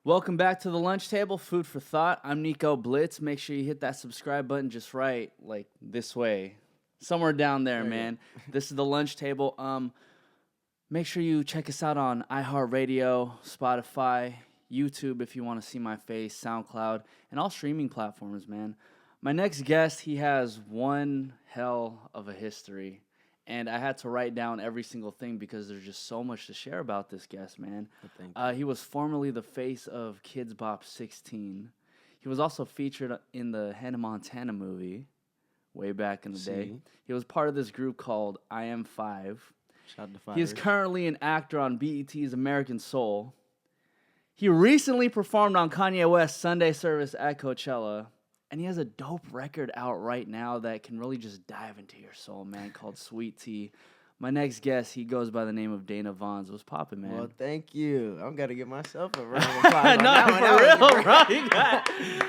Welcome back to the lunch table, food for thought. I'm Nico Blitz. Make sure you hit that subscribe button just right, like this way, somewhere down there, man. This is the lunch table. Make sure you check us out on iHeartRadio, Spotify, YouTube if you want to see my face, SoundCloud, and all streaming platforms, man. My next guest, he has one hell of a history. And I had to write down every single thing because there's just so much to share about this guest, man. He was formerly the face of Kidz Bop 16. He was also featured in the Hannah Montana movie way back in the day. He was part of this group called I Am 5. Shout out to Fivers. He is currently an actor on BET's American Soul. He recently performed on Kanye West's Sunday service at Coachella. And he has a dope record out right now that can really just dive into your soul, man, called Sweet Tea. My next guest, he goes by the name of Vaughns. What's poppin', man? Well, thank you. I'm going to give myself a round of applause. No, for real, bro.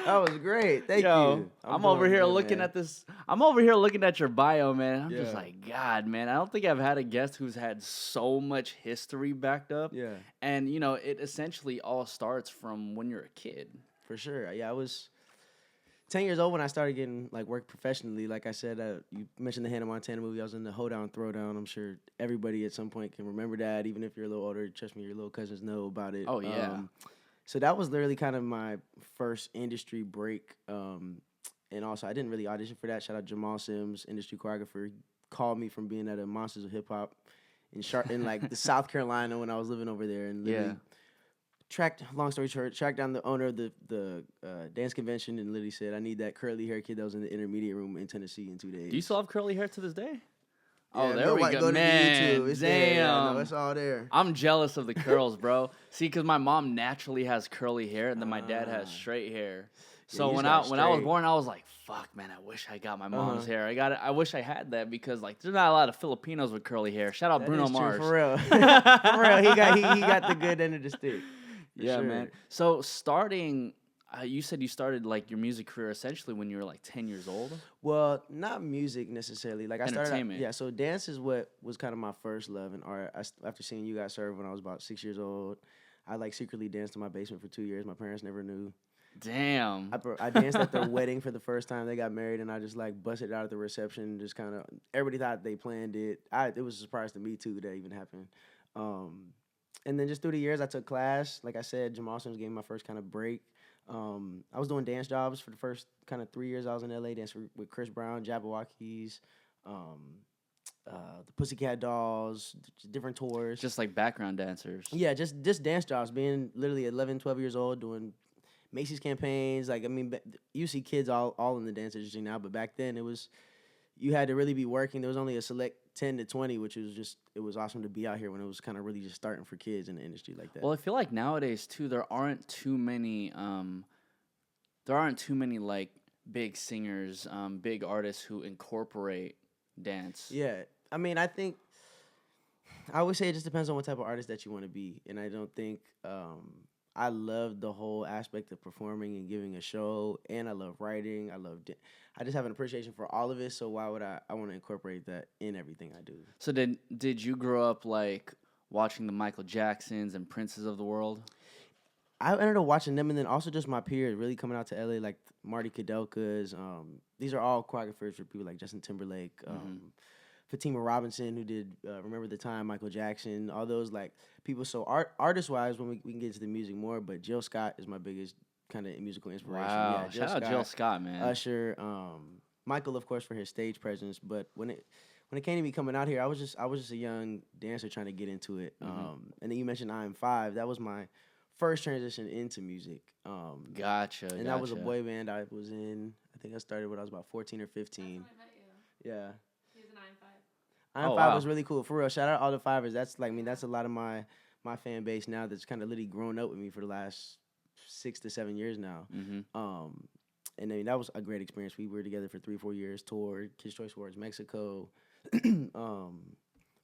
That was great. Thank you. I'm over here looking at this. I'm over here looking at your bio, man. I'm just like, God, man, I don't think I've had a guest who's had so much history backed up. Yeah. And, you know, it essentially all starts from when you're a kid. For sure. Yeah, I was 10 years old when I started getting work professionally. Like I said, you mentioned the Hannah Montana movie. I was in the Hoedown Throwdown. I'm sure everybody at some point can remember that. Even if you're a little older, trust me, your little cousins know about it. Oh, yeah. So that was literally kind of my first industry break. And also, I didn't really audition for that. Shout out Jamal Sims, industry choreographer. He called me from being at a Monsters of Hip Hop in the South Carolina when I was living over there. And literally long story short, tracked down the owner of the dance convention and literally said, I need that curly hair kid that was in the intermediate room in Tennessee in 2 days. Do you still have curly hair to this day? Yeah, oh, there we go. Man, YouTube. It's damn. there. No, it's all there. I'm jealous of the curls, bro. See, because my mom naturally has curly hair, and then my dad has straight hair. So when I was born, I was like, "Fuck, man! I wish I got my mom's hair. I wish I had that because there's not a lot of Filipinos with curly hair. Shout out That Bruno is true, Mars. for real. For real, he got the good end of the stick. Yeah, sure. man. So starting, you said you started your music career essentially when you were 10 years old. Well, not music necessarily. I started. Entertainment. So dance is what was kind of my first love in art. After seeing you guys serve when I was about 6 years old, I secretly danced in my basement for 2 years. My parents never knew. Damn. I danced at their wedding for the first time. They got married, and I just busted out at the reception. Just kind of everybody thought they planned it. It was a surprise to me too that even happened. And then just through the years, I took class. Like I said, Jamal Sims gave me my first kind of break. I was doing dance jobs for the first kind of 3 years I was in LA, dancing with Chris Brown, Jabberwockies, the Pussycat Dolls, different tours. Just background dancers. Yeah, just dance jobs, being literally 11, 12 years old, doing Macy's campaigns. You see kids all in the dance industry now, but back then you had to really be working. There was only a select 10 to 20, which was it was awesome to be out here when it was kind of really just starting for kids in the industry like that. Well, I feel like nowadays too, there aren't too many big singers, big artists who incorporate dance. Yeah, I think I always say it just depends on what type of artist that you want to be, and I don't think I love the whole aspect of performing and giving a show, and I love writing. I just have an appreciation for all of it, so why would I want to incorporate that in everything I do. So did you grow up watching the Michael Jacksons and Princes of the world? I ended up watching them, and then also just my peers really coming out to LA, like Marty Kudelka's. These are all choreographers for people like Justin Timberlake, Fatima Robinson, who did Remember the Time, Michael Jackson, all those people. So artist-wise, when we can get into the music more, but Jill Scott is my biggest kind of musical inspiration. Wow, yeah, shout out Jill Scott, man. Usher, Michael, of course, for his stage presence. But when it came to me coming out here, I was just a young dancer trying to get into it. And then you mentioned I Am 5. That was my first transition into music. Gotcha. And that was a boy band I was in. I think I started when I was about 14 or 15. That's when I met you. Yeah. He was an I Am 5. I Am 5 wow. was really cool. For real. Shout out all the Fivers. That's that's a lot of my fan base now that's kind of literally grown up with me for the last 6 to 7 years now. And that was a great experience. We were together for 3-4 years, toured Kids Choice Awards, Mexico,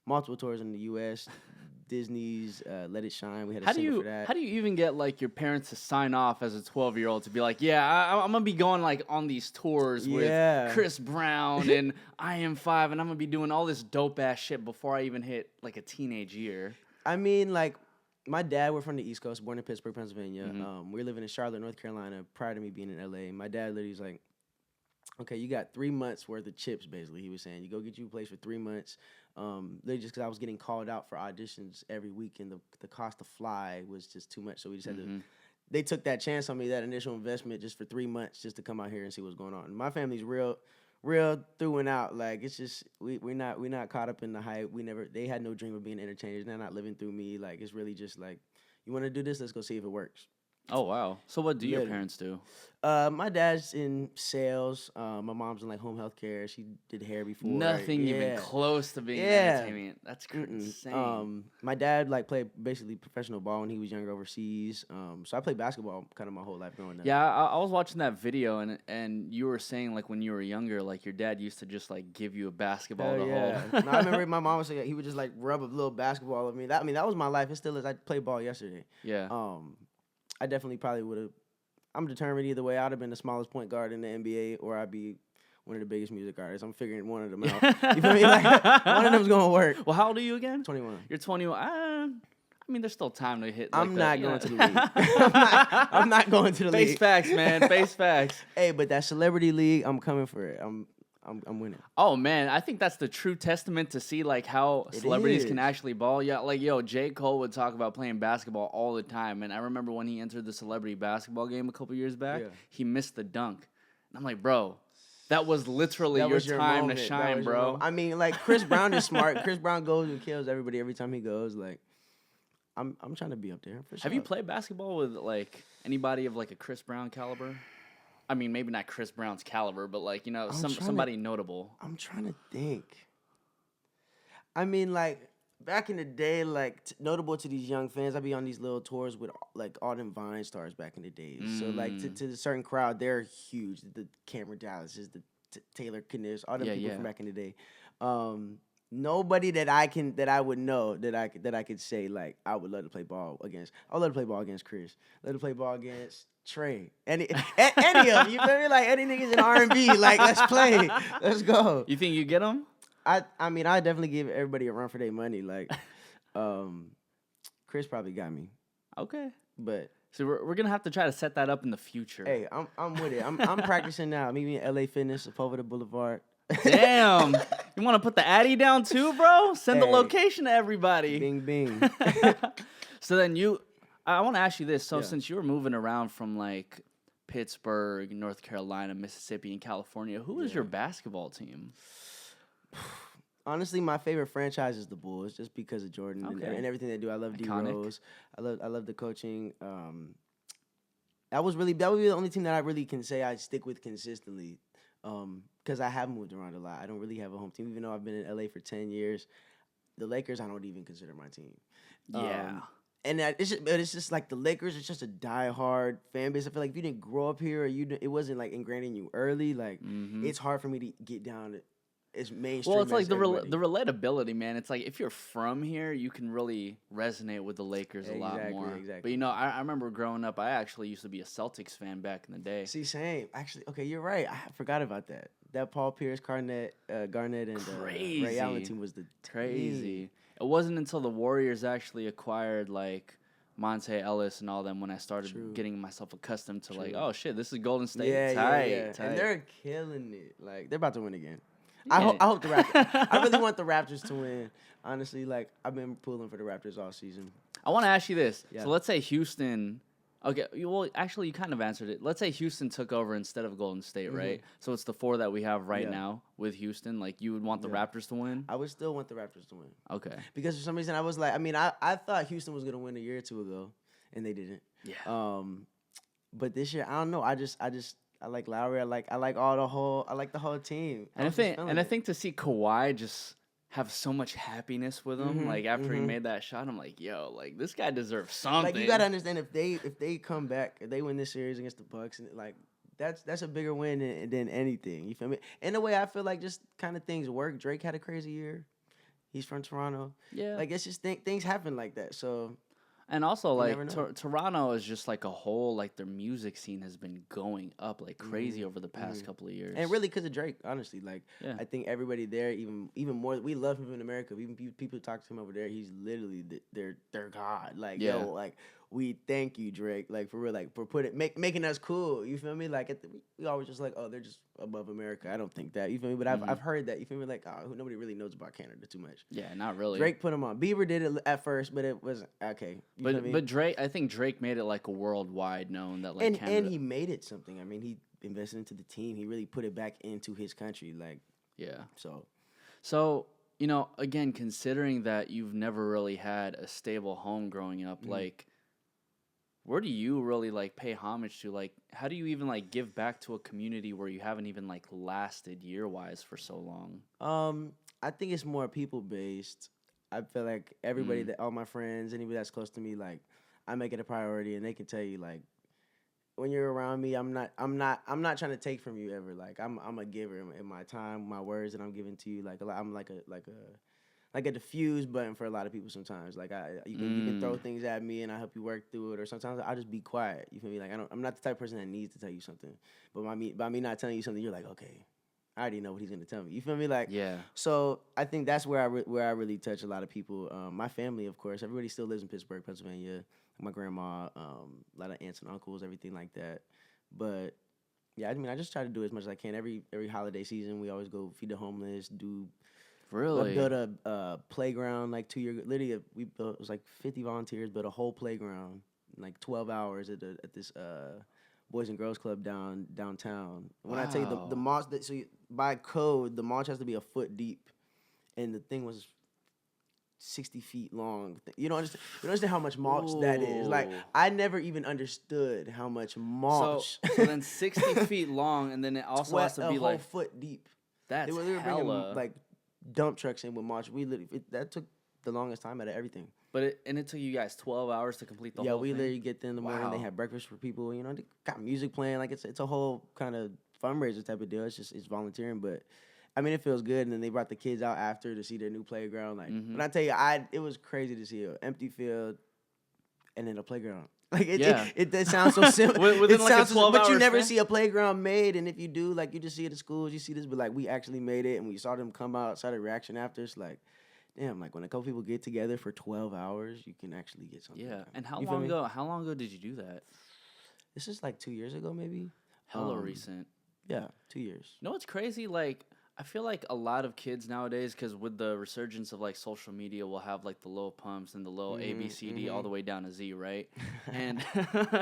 multiple tours in the U.S., Disney's Let It Shine. We had a single for that. How do you even get your parents to sign off as a 12-year-old to be I'm gonna be going on these tours with Chris Brown and I Am 5, and I'm gonna be doing all this dope ass shit before I even hit a teenage year? my dad, we're from the East Coast, born in Pittsburgh, Pennsylvania. Mhm. We were living in Charlotte, North Carolina, prior to me being in LA. My dad literally was like, okay, you got 3 months worth of chips, basically. He was saying, you go get you a place for 3 months. Literally just because I was getting called out for auditions every week, and the cost to fly was just too much. So we just had to, they took that chance on me, that initial investment, just for 3 months, just to come out here and see what's going on. My family's real through and out. Like, it's just, we're not caught up in the hype. They had no dream of being entertainers. They're not living through me. Like, it's really just like, you want to do this? Let's go see if it works. Oh, wow. So what do your Literally. parents do? My dad's in sales. My mom's in like home health care. She did hair before. Nothing even Yeah. close to being Yeah. entertainment. That's insane. My dad like played basically professional ball when he was younger overseas. So I played basketball kind of my whole life growing up. Yeah, I was watching that video, and you were saying, like, when you were younger, like, your dad used to just, like, give you a basketball Hell to yeah. hold. No, I remember my mom would say he would just like rub a little basketball at me. That was my life. It still is. I played ball yesterday. Yeah. I definitely probably would have. I'm determined either way. I'd have been the smallest point guard in the NBA, or I'd be one of the biggest music artists. I'm figuring one of them out. You feel me? Like, one of them's gonna work. Well, how old are you again? 21. You're 21. I mean, there's still time to hit. Like I'm not you going know? to the league. I'm not going to the Face league. facts, man. Face facts. Hey, but that celebrity league, I'm coming for it. I'm winning. Oh man, I think that's the true testament to see like how It celebrities is. can actually ball. Yeah, like J. Cole would talk about playing basketball all the time, and I remember when he entered the celebrity basketball game a couple years back, Yeah. he missed the dunk, and I'm like, bro, that was literally That your was your time moment. to That shine, was your bro. moment. I mean, like Chris Brown is smart. Chris Brown goes and kills everybody every time he goes. Like, I'm trying to be up there for sure. Have you played basketball with like anybody of like a Chris Brown caliber? I mean, maybe not Chris Brown's caliber, but like somebody notable. I'm trying to think. I mean, like back in the day, like notable to these young fans, I'd be on these little tours with like all them Vine stars back in the days. So like to a certain crowd, they're huge. The Cameron Dallases, the Taylor Kniss, all them people from back in the day. Nobody that I would know that I could say like I would love to play ball against. I would love to play ball against Chris. Love to play ball against Trey. Any of them. You feel me? Like any niggas in R&B. Like let's play. Let's go. You think you get them? I mean I definitely give everybody a run for their money. Like, Chris probably got me. Okay. But So we're gonna have to try to set that up in the future. hey, I'm with it. I'm practicing now. Meet me at LA Fitness, Sepulveda Boulevard. Damn. You want to put the Addy down too, bro? Send the Hey. location to everybody. Bing bing. So then I want to ask you this. So Yeah. since you were moving around from like Pittsburgh, North Carolina, Mississippi, and California, who was your basketball team? Honestly, my favorite franchise is the Bulls, just because of Jordan and everything they do. I love D Iconic. Rose. I love the coaching. That would be the only team that I really can say I stick with consistently. Because I have moved around a lot. I don't really have a home team, even though I've been in LA for 10 years. The Lakers, I don't even consider my team. Yeah. And it's just like the Lakers. It's just a diehard fan base. I feel like if you didn't grow up here, or it wasn't like ingrained in you early. Like it's hard for me to get down. It's mainstream. Well, it's like as the everybody. relatability, man. It's like if you're from here, you can really resonate with the Lakers a lot more. Exactly. But I remember growing up, I actually used to be a Celtics fan back in the day. See, same. Actually, okay, you're right. I forgot about that. That Paul Pierce, Garnett, and Ray Allen team was the Crazy. team. It wasn't until the Warriors actually acquired like Monte Ellis and all them when I started getting myself accustomed to like, oh shit, this is Golden State. Yeah, tight. And they're killing it. Like they're about to win again. I hope the Raptors. I really want the Raptors to win. Honestly, like I've been pulling for the Raptors all season. I want to ask you this. Yeah. So let's say Houston. Okay, well, actually, you kind of answered it. Let's say Houston took over instead of Golden State, right? So it's the 4 that we have right now with Houston. Like, you would want the Raptors to win? I would still want the Raptors to win. Okay. Because for some reason I was like, I mean, I thought Houston was gonna win a year or two ago, and they didn't. Yeah. But this year I don't know. I like Lowry. I like the whole team. And I think to see Kawhi just have so much happiness with him, like after he made that shot, I'm like, yo, like this guy deserves something. Like you gotta understand if they come back, if they win this series against the Bucks, and like that's a bigger win than anything. You feel me? In a way, I feel like just kind of things work. Drake had a crazy year. He's from Toronto. Yeah. Like it's just things happen like that. So. And also, You like, never know. Toronto is just like a whole, like, their music scene has been going up like crazy over the past couple of years. And really, because of Drake, honestly, like Yeah. I think everybody there, even more, we love him in America. Even people talk to him over there, he's literally their god. Like Yeah. yo, like we thank you, Drake, like for real, like for making us cool. You feel me? Like we always just like, oh, they're just above America. I don't think that. You feel me? But I've heard that. You feel me? Like nobody really knows about Canada too much. Yeah, not really. Drake put him on. Bieber did it at first, but it wasn't okay. You feel me? But Drake, I think Drake made it like a worldwide known that like and Canada. and he made it something. I mean, he invested into the team. He really put it back into his country. Like Yeah. so. You know, again, considering that you've never really had a stable home growing up, like, where do you really like pay homage to? Like, how do you even like give back to a community where you haven't even like lasted year wise for so long? I think it's more people based. I feel like everybody that all my friends, anybody that's close to me, like I make it a priority, and they can tell you like when you're around me, I'm not trying to take from you ever. Like I'm a giver in my time, my words that I'm giving to you. Like I'm like a diffuse button for a lot of people sometimes. Like you can throw things at me and I help you work through it, or sometimes I'll just be quiet. You feel me? Like I'm not the type of person that needs to tell you something. But by me not telling you something, you're like, okay, I already know what he's gonna tell me. You feel me? Like Yeah. So I think that's where I really touch a lot of people. My family, of course, everybody still lives in Pittsburgh, Pennsylvania. My grandma, a lot of aunts and uncles, everything like that. But yeah, I mean, I just try to do as much as I can. Every holiday season, we always go feed the homeless, Really? build a playground like 2 years. Literally, we built, it was like 50 volunteers, built a whole playground in like 12 hours at this Boys and Girls Club downtown. When I tell you the mulch, by code, the mulch has to be a foot deep, and the thing was 60 feet long. You don't understand how much mulch that is. Like I never even understood how much mulch. So then 60 feet long, and then it also has to be a like whole foot deep. That's They were hella. bringing like dump trucks in with mulch. We literally that took the longest time out of everything. But it took you guys 12 hours to complete the Yeah, whole we thing? literally get there in the morning. They have breakfast for people. You know, they got music playing. Like it's a whole kind of fundraiser type of deal. It's volunteering, but I mean it feels good. And then they brought the kids out after to see their new playground. Like when I tell you, it was crazy to see an empty field and then a playground. Like it sounds so simple. Within like a 12 but you hours never span? see a playground made. And if you do, like you just see it at schools, you see this, but like we actually made it, and we saw them come out, saw the reaction after. It's like, damn, like when a couple people get together for 12 hours, you can actually get something. Yeah. And how You feel long me? ago? How long ago did you do that? This is like 2 years ago, maybe. Hella recent. Yeah, 2 years. You know what's crazy? Like, I feel like a lot of kids nowadays, because with the resurgence of like social media, will have like the little pumps and the little A B C D all the way down to Z, right? And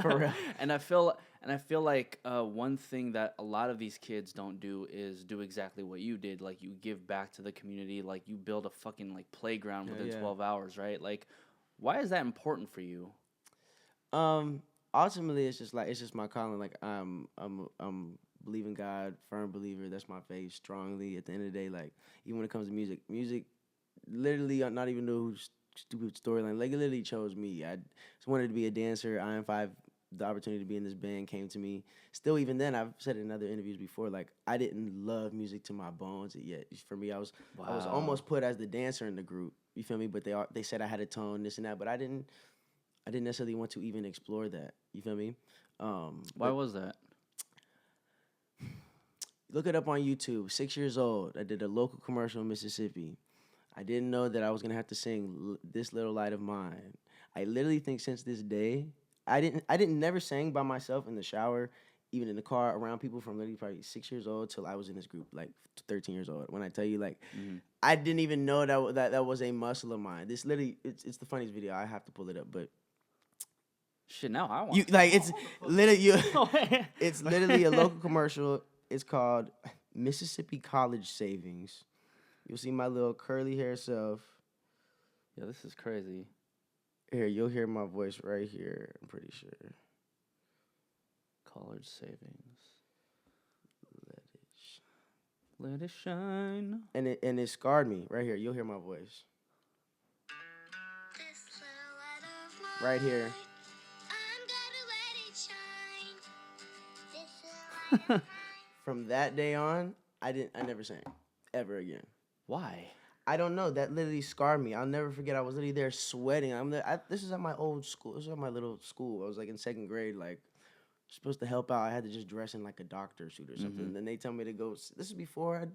For real. and I feel like one thing that a lot of these kids don't do is do exactly what you did. Like you give back to the community. Like you build a fucking like playground within 12 hours, right? Like, why is that important for you? Ultimately, it's just my calling. Like I'm believe in God, firm believer. That's my faith strongly. At the end of the day, like even when it comes to music, literally, I'm not even know stupid storyline. Like it literally chose me. I just wanted to be a dancer. IM5, the opportunity to be in this band came to me. Still, even then, I've said it in other interviews before. Like I didn't love music to my bones yet. For me, I was almost put as the dancer in the group. You feel me? But they said I had a tone, this and that. But I didn't necessarily want to even explore that. You feel me? Why was that? Look it up on YouTube. 6 years old. I did a local commercial in Mississippi. I didn't know that I was gonna have to sing "This Little Light of Mine." I literally think since this day, I didn't never sang by myself in the shower, even in the car around people from literally probably 6 years old till I was in this group like 13 years old. When I tell you like, I didn't even know that was a muscle of mine. This literally, it's the funniest video. I have to pull it up, but. Shit, now I want. You like it's literally it's literally a local commercial. It's called Mississippi College Savings. You'll see my little curly hair self. Yeah, this is crazy. Here, you'll hear my voice right here. I'm pretty sure. College savings. Let it shine. And it scarred me right here. You'll hear my voice. Right here. From that day on, I never sang ever again. Why? I don't know. That literally scarred me. I'll never forget. I was literally there sweating. This is at my old school. This is at my little school. I was like in second grade, like supposed to help out. I had to just dress in like a doctor suit or something. And then they tell me to go. This is before I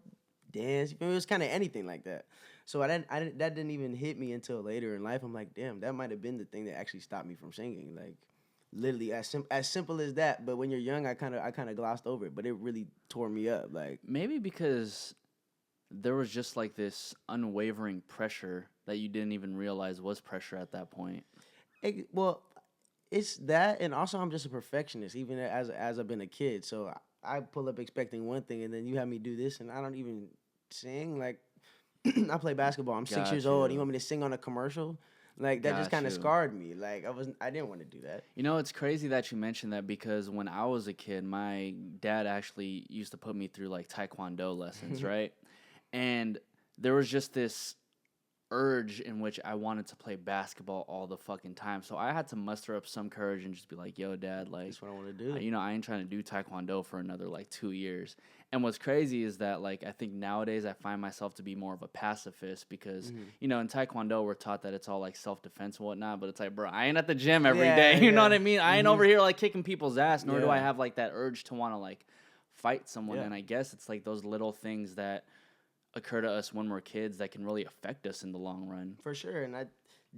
dance. It was kind of anything like that. So that didn't even hit me until later in life. I'm like, damn, that might have been the thing that actually stopped me from singing. Like, literally as simple as that. But when you're young, I kind of glossed over it. But it really tore me up. Like, maybe because there was just like this unwavering pressure that you didn't even realize was pressure at that point. Well, it's that, and also I'm just a perfectionist, even as I've been a kid. So I pull up expecting one thing, and then you have me do this, and I don't even sing. Like, I play basketball. I'm 6 years old. And you want me to sing on a commercial? Like, that just kind of scarred me. Like, I didn't want to do that. You know, it's crazy that you mentioned that because when I was a kid, my dad actually used to put me through like Taekwondo lessons, right? And there was just this urge in which I wanted to play basketball all the fucking time. So I had to muster up some courage and just be like, yo, Dad, like, that's what I want to do. You know, I ain't trying to do Taekwondo for another like 2 years. And what's crazy is that like I think nowadays I find myself to be more of a pacifist because, you know, in Taekwondo we're taught that it's all like self-defense and whatnot, but it's like, bro, I ain't at the gym every day. You know what I mean? I ain't over here like kicking people's ass, nor do I have like that urge to want to like fight someone. And I guess it's like those little things that occur to us when we're kids that can really affect us in the long run. For sure, and I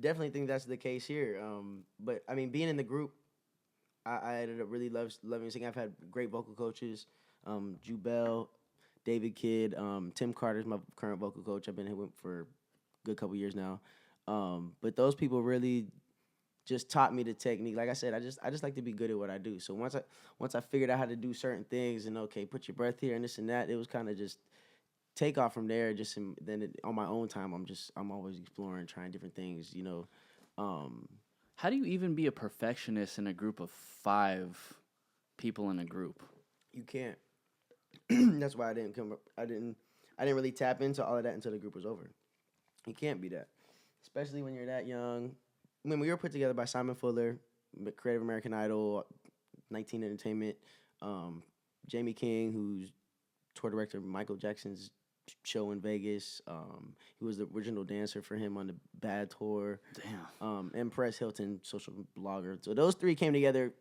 definitely think that's the case here. But I mean, being in the group, I ended up really loving singing. I've had great vocal coaches, Jubel, David Kidd, Tim Carter's my current vocal coach. I've been here for a good couple years now. But those people really just taught me the technique. Like I said, I just like to be good at what I do. So once I figured out how to do certain things and okay, put your breath here and this and that, it was kind of just take off from there. On my own time, I'm always exploring, trying different things, you know. How do you even be a perfectionist in a group of 5 people in a group? You can't. That's why I didn't really tap into all of that until the group was over. You can't be that, especially when you're that young. I mean, we were put together by Simon Fuller, Creative American Idol, 19 Entertainment, Jamie King, who's tour director of Michael Jackson's show in Vegas. He was the original dancer for him on the Bad tour. Damn. Impress Hilton, social blogger. So those 3 came together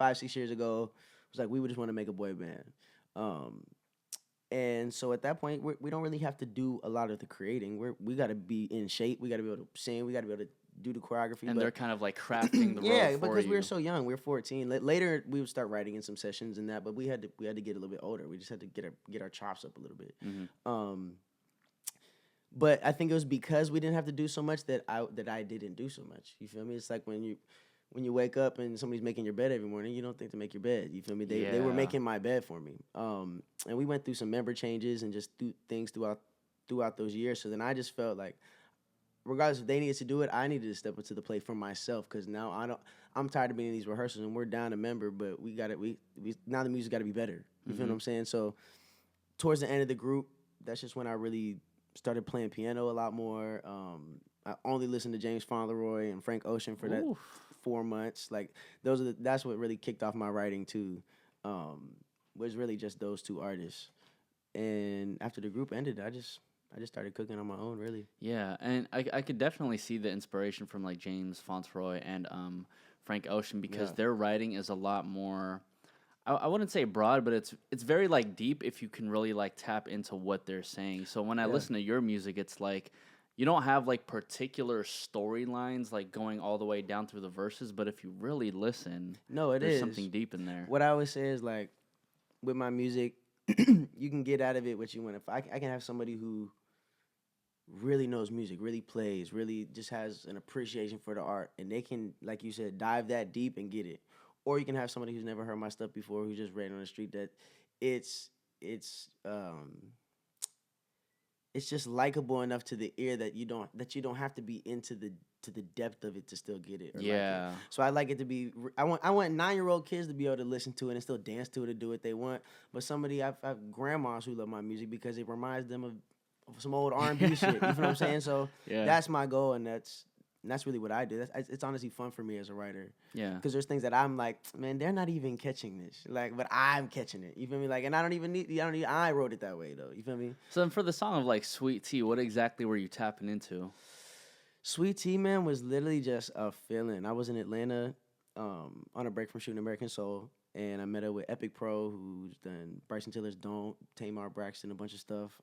5-6 years ago. It was like we would just want to make a boy band. And so at that point, we don't really have to do a lot of the creating. We got to be in shape. We got to be able to sing. We got to be able to do the choreography. And they're kind of like crafting the role for because you. we were so young. We were 14. Later, we would start writing in some sessions and that, but we had to get a little bit older. We just had to get our chops up a little bit. But I think it was because we didn't have to do so much that I didn't do so much. You feel me? It's like when you wake up and somebody's making your bed every morning, you don't think to make your bed. You feel me? They were making my bed for me. And we went through some member changes and just things throughout those years. So then I just felt like, regardless if they needed to do it, I needed to step up to the plate for myself because now I'm tired of being in these rehearsals and we're down a member, but now the music got to be better. You feel what I'm saying? So towards the end of the group, that's just when I really started playing piano a lot more. I only listened to James Fauntleroy and Frank Ocean for that 4 months. Like that's what really kicked off my writing too. Was really just those 2 artists. And after the group ended, I just started cooking on my own, really. Yeah, and I could definitely see the inspiration from like James Fauntleroy and Frank Ocean because their writing is a lot more. I wouldn't say broad, but it's very like deep if you can really like tap into what they're saying. So when I listen to your music, it's like you don't have like particular storylines like going all the way down through the verses, but if you really listen, there's something deep in there. What I always say is like with my music, you can get out of it what you want. If I can have somebody who really knows music, really plays, really just has an appreciation for the art, and they can, like you said, dive that deep and get it. Or you can have somebody who's never heard my stuff before, who's just read on the street that it's just likable enough to the ear that you don't have to be into the depth of it to still get it. Or like it. So I like it to be. I want 9-year-old kids to be able to listen to it and still dance to it and do what they want. But I've grandmas who love my music because it reminds them of some old R&B shit. You know what I'm saying? So that's my goal, and And that's really what I do. It's honestly fun for me as a writer. Yeah. Because there's things that I'm like, man, they're not even catching this. Like, but I'm catching it. You feel me? Like, and I wrote it that way though. You feel me? So then for the song of like Sweet Tea, what exactly were you tapping into? Sweet Tea, man, was literally just a feeling. I was in Atlanta on a break from shooting American Soul, and I met up with Epic Pro, who's done Bryson Tiller's Don't, Tamar Braxton, a bunch of stuff.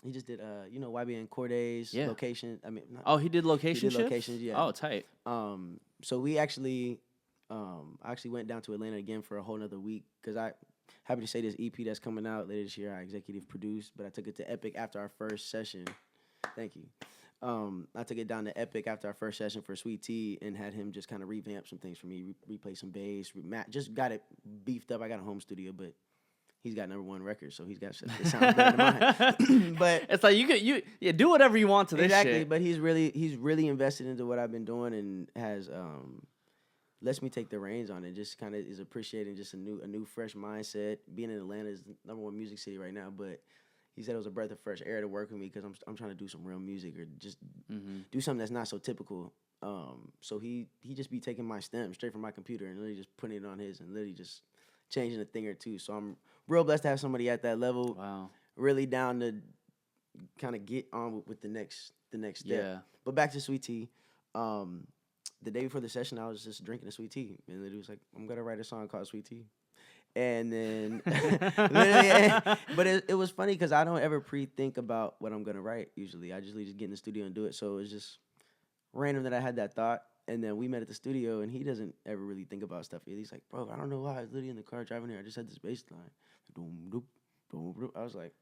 He just did, YBN Corday's Location. I mean, he did Location shifts? Locations, yeah. Oh, tight. So we actually, I actually went down to Atlanta again for a whole nother week because happy to say this EP that's coming out later this year, I executive produced, but I took it to Epic after our first session. Thank you. I took it down to Epic after our first session for Sweet Tea and had him just kind of revamp some things for me, replay some bass, just got it beefed up. I got a home studio, but he's got #1 record, so he's got it sounds better than mine. But it's like you do whatever you want to this exactly. shit. But he's really invested into what I've been doing and has lets me take the reins on it. Just kind of is appreciating just a new fresh mindset. Being in Atlanta is the #1 music city right now, but he said it was a breath of fresh air to work with me because I'm trying to do some real music or just do something that's not so typical. So he just be taking my stems straight from my computer and literally just putting it on his and literally just changing a thing or two. So I'm real blessed to have somebody at that level. Wow. Really down to kind of get on with the next step. Yeah. But back to Sweet Tea. The day before the session, I was just drinking a Sweet Tea, and the dude was like, "I'm gonna write a song called Sweet Tea." And then, but it was funny because I don't ever pre-think about what I'm gonna write. Usually, I just get in the studio and do it. So it was just random that I had that thought. And then we met at the studio, and he doesn't ever really think about stuff. He's like, "Bro, I don't know why I was literally in the car driving here. I just had this bass line." I was like,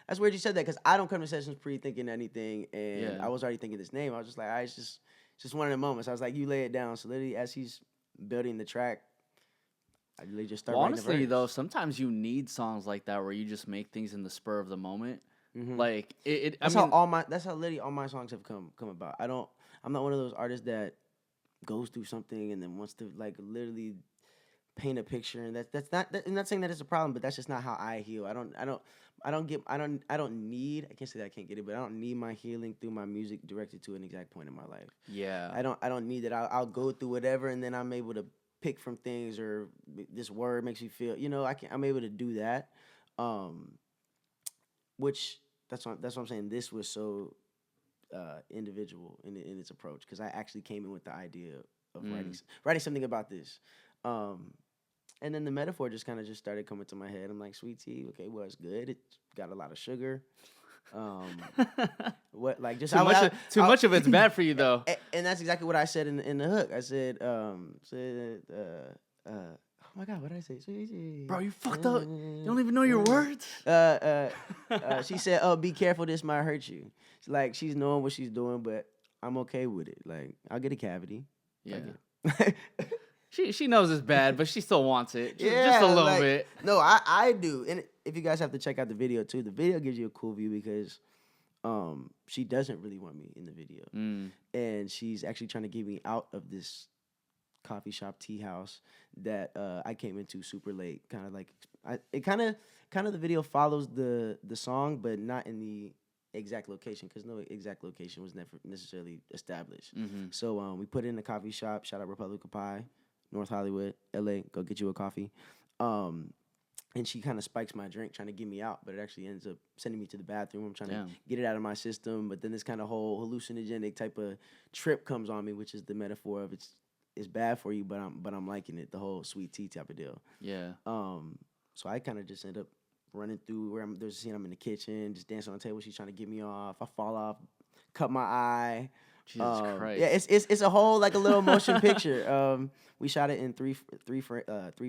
"That's weird you said that," because I don't come to sessions pre-thinking anything, and I was already thinking this name. I was just like, it's just one of the moments. I was like, "You lay it down." So literally, as he's building the track, I really just start. Honestly, though, sometimes you need songs like that where you just make things in the spur of the moment. Mm-hmm. Like it. That's how literally all my songs have come about. I'm not one of those artists that goes through something and then wants to like literally paint a picture, and that's not. I'm not saying that it's a problem, but that's just not how I heal. I can't say that I can't get it, but I don't need my healing through my music directed to an exact point in my life. Yeah. I don't need that. I'll go through whatever, and then I'm able to pick from things, or this word makes me feel, I'm able to do that. Which that's what I'm saying. This was so individual in its approach because I actually came in with the idea of writing something about this. And then the metaphor just started coming to my head. I'm like, Sweet Tea, okay, well, it's good. It's got a lot of sugar. What like just too much of it's bad for you though. And that's exactly what I said in the hook. I said, oh my God, what did I say? Bro, you fucked up. You don't even know your words. She said, "Oh, be careful, this might hurt you." It's like she's knowing what she's doing, but I'm okay with it. Like I'll get a cavity. Yeah. She knows it's bad, but she still wants it. Just a little bit. No, I do. And if you guys have to check out the video too, the video gives you a cool view because she doesn't really want me in the video. And she's actually trying to get me out of this coffee shop tea house that I came into super late. Kind of like the video follows the song, but not in the exact location because no exact location was never necessarily established. So we put it in a coffee shop. Shout out Republic of Pie. North Hollywood, LA, go get you a coffee. And she kind of spikes my drink trying to get me out, but it actually ends up sending me to the bathroom. I'm trying to get it out of my system, but then this kind of whole hallucinogenic type of trip comes on me, which is the metaphor of it's bad for you, but I'm liking it, the whole Sweet Tea type of deal. Yeah. So I kind of just end up running through where there's a scene I'm in the kitchen, just dancing on the table. She's trying to get me off. I fall off, cut my eye. Jesus Christ. Yeah, it's a whole like a little motion picture. We shot it in three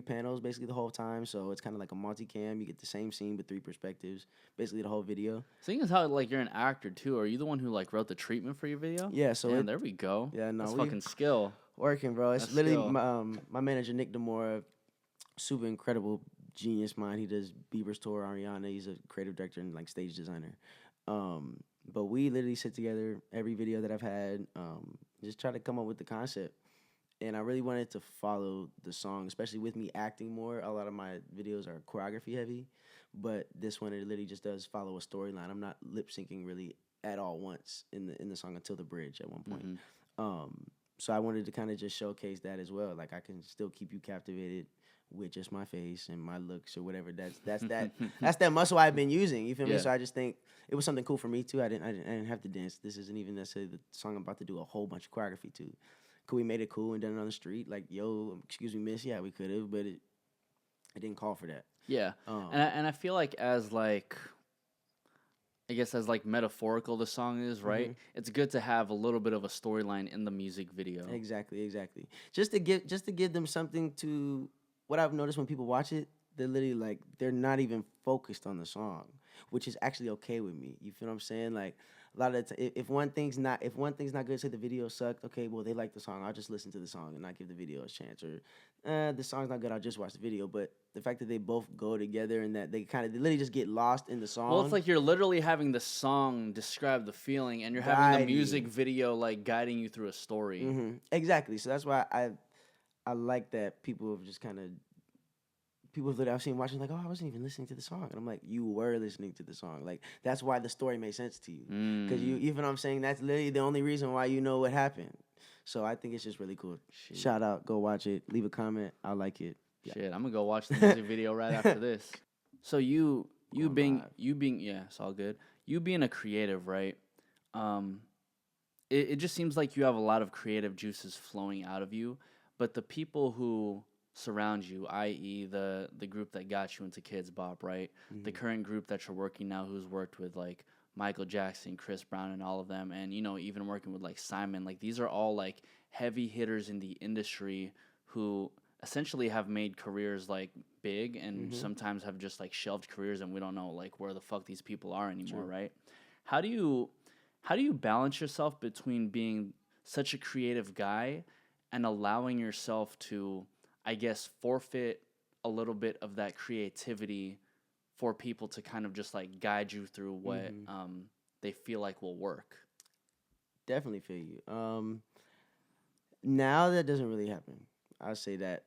panels basically the whole time, so it's kind of like a multicam. You get the same scene with 3 perspectives, basically the whole video. Seeing as how like you're an actor too, are you the one who like wrote the treatment for your video? Yeah, so there we go. Yeah, no, that's fucking skill. Working, bro. It's That's literally skill. my manager Nick Demora, super incredible genius mind. He does Bieber's tour, Ariana. He's a creative director and like stage designer. But we literally sit together every video that I've had, just try to come up with the concept. And I really wanted to follow the song, especially with me acting more. A lot of my videos are choreography heavy, but this one, it literally just does follow a storyline. I'm not lip syncing really at all once in the song until the bridge at one point. So I wanted to kind of just showcase that as well. Like I can still keep you captivated with just my face and my looks or whatever. That's that muscle I've been using. You feel me? Yeah. So I just think it was something cool for me too. I didn't have to dance. This isn't even necessarily the song I'm about to do a whole bunch of choreography to. Could we made it cool and done it on the street? Like, yo, excuse me, miss. Yeah, we could have, but it didn't call for that. Yeah. And I feel like as like, I guess as like metaphorical the song is, right? It's good to have a little bit of a storyline in the music video. Exactly. Just to give them something to. What I've noticed when people watch it, they're literally like they're not even focused on the song, which is actually okay with me. You feel what I'm saying? Like a lot of the if one thing's not good, say the video sucked. Okay, well they like the song. I'll just listen to the song and not give the video a chance. Or the song's not good. I'll just watch the video. But the fact that they both go together and that they literally just get lost in the song. Well, it's like you're literally having the song describe the feeling, and you're having the music video like guiding you through a story. Exactly. So that's why I like that people have just kind of people that I've seen watching like, oh, I wasn't even listening to the song, and I'm like, you were listening to the song. Like that's why the story made sense to you, because you even I'm saying that's literally the only reason why you know what happened. So I think it's just really cool. Shit. Shout out, go watch it, leave a comment. I like it. Yeah. Shit, I'm gonna go watch the music video right after this. So you being yeah, it's all good. You being a creative, right? It just seems like you have a lot of creative juices flowing out of you, but the people who surround you, i.e. the group that got you into Kidz Bop, right? The current group that you're working now, who's worked with like Michael Jackson, Chris Brown, and all of them, and you know, even working with like Simon, like these are all like heavy hitters in the industry who essentially have made careers like big and sometimes have just like shelved careers, and we don't know like where the fuck these people are anymore. True. Right? How do you balance yourself between being such a creative guy and allowing yourself to, I guess, forfeit a little bit of that creativity for people to kind of just like guide you through what they feel like will work? Definitely feel you. Now that doesn't really happen. I'll say that.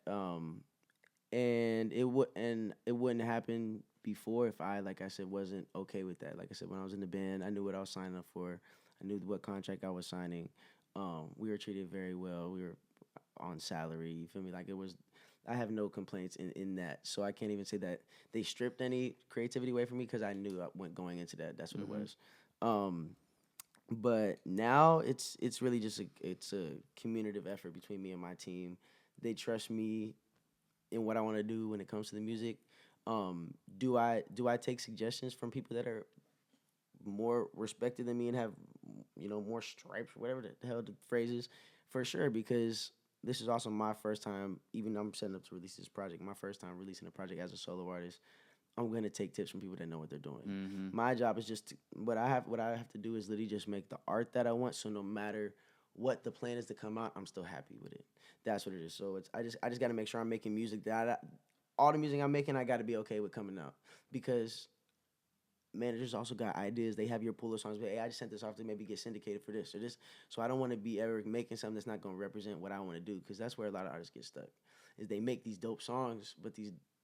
And it wouldn't happen before if I, like I said, wasn't okay with that. Like I said, when I was in the band, I knew what I was signing up for. I knew what contract I was signing. We were treated very well. We were on salary. You feel me? Like it was. I have no complaints in that. So I can't even say that they stripped any creativity away from me because I knew I went going into that. That's what it was. But now it's really just a communicative effort between me and my team. They trust me in what I want to do when it comes to the music. Do I take suggestions from people that are more respected than me and have more stripes, whatever the hell the phrase is? For sure, because this is also my first time, even though I'm setting up to release this project, my first time releasing a project as a solo artist. I'm going to take tips from people that know what they're doing. My job is just what I have to do is literally just make the art that I want. So no matter what the plan is to come out, I'm still happy with it. That's what it is. So I just got to make sure I'm making music that all the music I'm making, I got to be okay with coming out, because managers also got ideas. They have your pool of songs, but hey, I just sent this off to maybe get syndicated for this or this. So I don't want to be ever making something that's not going to represent what I want to do, because that's where a lot of artists get stuck. Is they make these dope songs, but